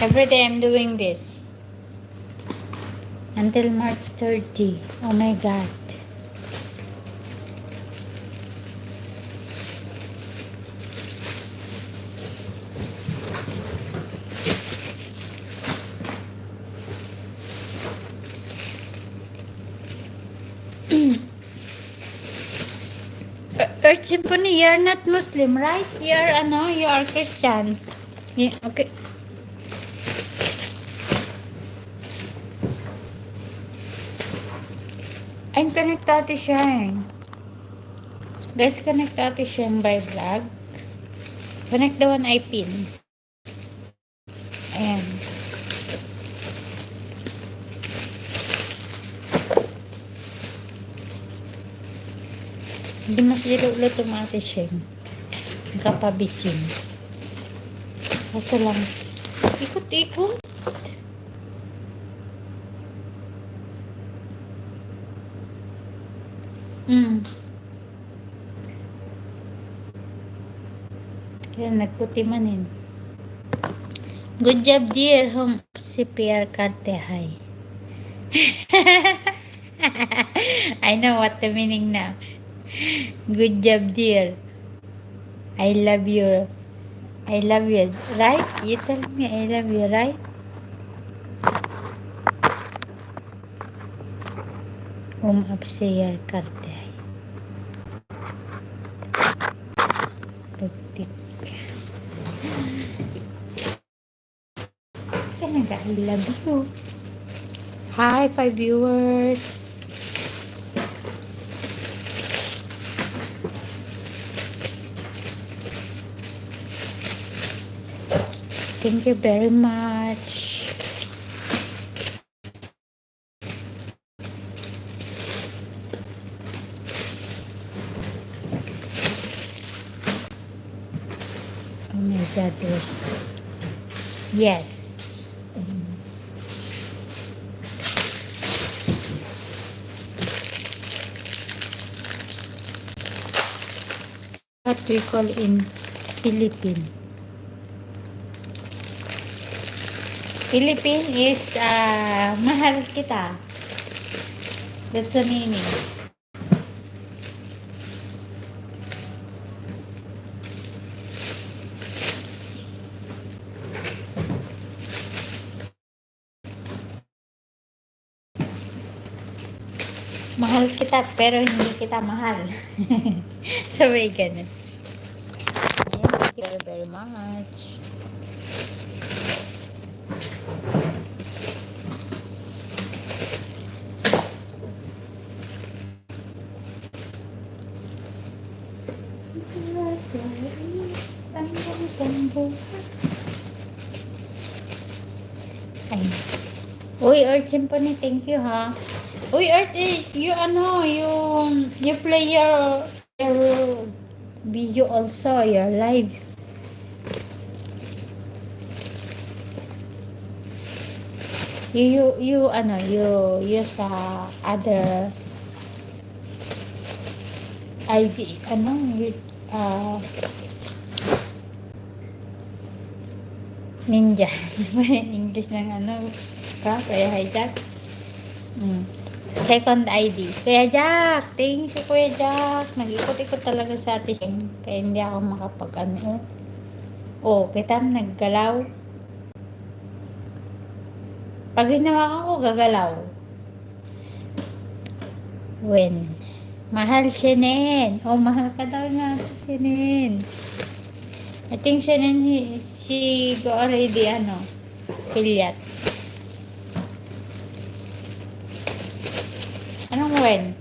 Every day I'm doing this. Until March 30. Oh my God. Earth Symphony, you're not Muslim, right? You are Christian. Yeah, okay. Ay, konektado siya eh. Guys, konektado siya by vlog. Connect the one I pin. Ayan. Hindi mas lilo tumati siya. Nakapabisin. Kaso lang, ikot-ikot. Kaya nagputi manin. Good job, dear. Home si Pierre Carte. Hi. I know what the meaning now. Good job, dear. I love you. I love you. Right? You tell me I love you, right? Up si Pierre Carte. Pagtik. I love you. Hi, 5 viewers. Thank you very much. Oh my God, there's yes. What we call in Philippine. Philippine is mahal kita. That's the meaning. Mahal kita pero hindi kita mahal. Sabay ganun. Thank you very much. Ay. Uy, Earth Symphony, thank you ha. Uy, Earth, you play your video also, your live. You use other ID, ninja. English ng kaya hijack. Second ID. Kuya Jack, thank you Kuya Jack. Nag-ikot-ikot talaga sa atin. Kaya hindi ako makapag kita naggalaw. Pag hinawakan ko, gagalaw. When? Mahal Shenen. Mahal ka daw na Shenen. I think Shenen, she go already, Pilyat. Anong when?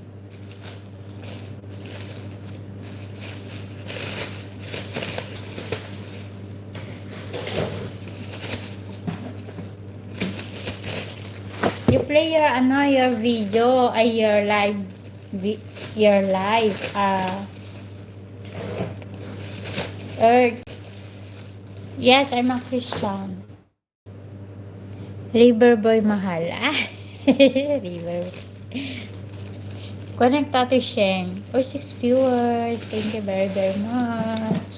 You play your video, your live, Earth. Yes, I'm a Christian. Riverboy mahal. Riverboy. Connect to Sheng. 6 viewers. Thank you very, very much.